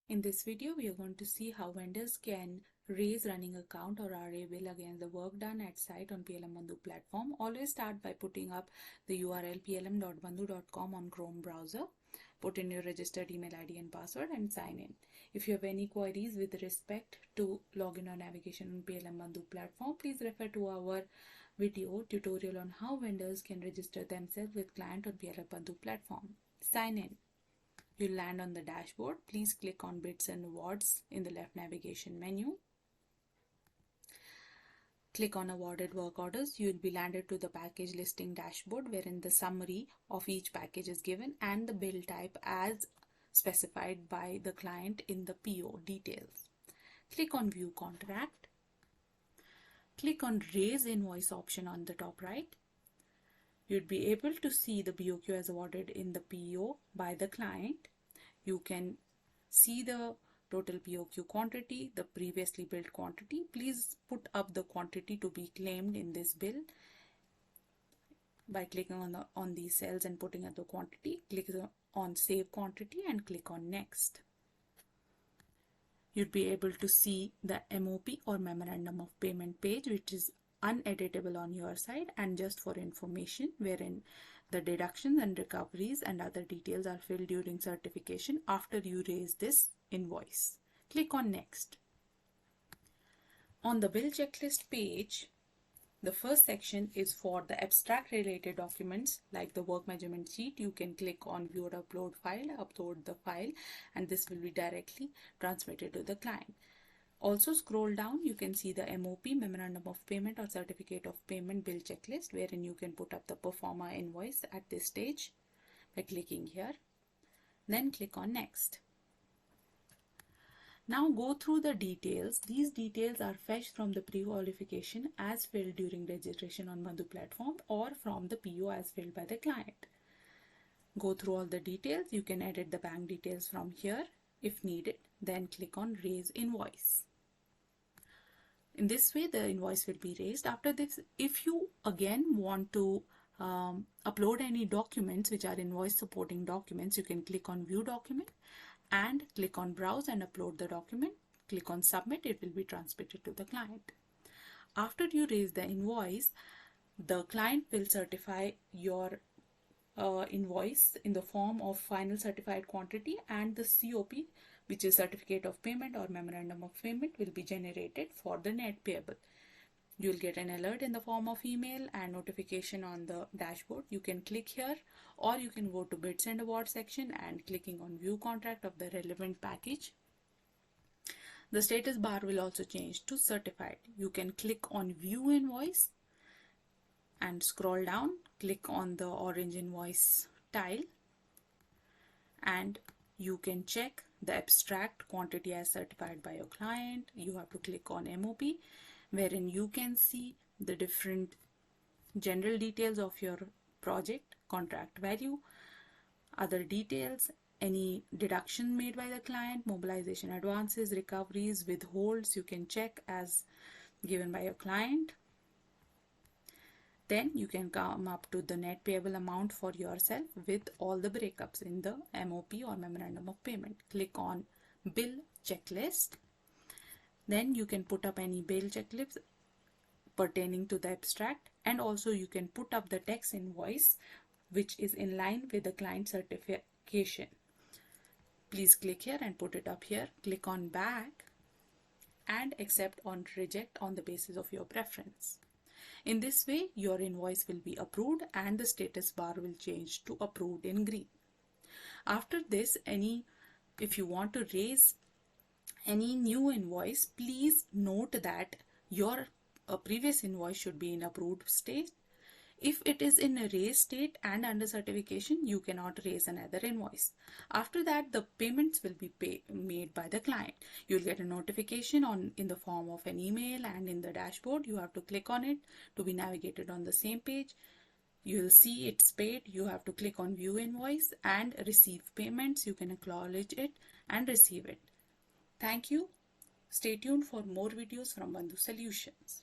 In this video, we are going to see how vendors can raise running account or RA bill against the work done at site on PLM platform. Always start by putting up the URL plm.bandhu.com on Chrome browser. Put in your registered email ID and password and sign in. If you have any queries with respect to login or navigation on PLM platform, please refer to our video tutorial on how vendors can register themselves with client on PLM platform. Sign in. You'll land on the dashboard. Please click on Bids and Awards in the left navigation menu. Click on Awarded Work Orders. You will be landed to the package listing dashboard wherein the summary of each package is given and the bill type as specified by the client in the PO details. Click on View Contract. Click on Raise Invoice option on the top right. You'd be able to see the BOQ as awarded in the PO by the client. You can see the total BOQ quantity, the previously billed quantity. Please put up the quantity to be claimed in this bill by clicking on these cells and putting up the quantity. Click on Save Quantity and click on Next. You'd be able to see the MOP or Memorandum of Payment page, which is uneditable on your side and just for information, wherein the deductions and recoveries and other details are filled during certification after you raise this invoice. Click on Next. On the bill checklist page, the first section is for the abstract related documents like the work measurement sheet. You can click on View or Upload File, upload the file, and this will be directly transmitted to the client. Also scroll down, you can see the MOP, Memorandum of Payment or Certificate of Payment bill checklist, wherein you can put up the performer invoice at this stage by clicking here. Then click on Next. Now go through the details. These details are fetched from the pre-qualification as filled during registration on Bandhu platform or from the PO as filled by the client. Go through all the details. You can edit the bank details from here if needed. Then click on Raise Invoice. In this way, the invoice will be raised. After this, if you again want to upload any documents which are invoice supporting documents, you can click on View Document and click on Browse and upload the document. Click on Submit. It will be transmitted to the client. After you raise the invoice, the client will certify your invoice in the form of final certified quantity, and the COP, which is Certificate of Payment or Memorandum of Payment, will be generated for the net payable. You will get an alert in the form of email and notification on the dashboard. You can click here, or you can go to Bids and Awards section and clicking on View Contract of the relevant package. The status bar will also change to Certified. You can click on View Invoice and scroll down, click on the orange invoice tile, and you can check the abstract quantity as certified by your client. You have to click on MOP, wherein you can see the different general details of your project, contract value, other details, any deduction made by the client, mobilization advances, recoveries, withholds, you can check as given by your client. Then you can come up to the net payable amount for yourself with all the breakups in the MOP or Memorandum of Payment. Click on Bill Checklist. Then you can put up any bill checklist pertaining to the abstract, and also you can put up the text invoice which is in line with the client certification. Please click here and put it up here. Click on Back and Accept or Reject on the basis of your preference. In this way, your invoice will be approved and the status bar will change to approved in green. After this, if you want to raise any new invoice, please note that your previous invoice should be in approved state. If it is in a raised state and under certification, you cannot raise another invoice. After that, the payments will be made by the client. You'll get a notification in the form of an email, and in the dashboard, you have to click on it to be navigated on the same page. You'll see it's paid. You have to click on View Invoice and Receive Payments. You can acknowledge it and receive it. Thank you. Stay tuned for more videos from Bandhu Solutions.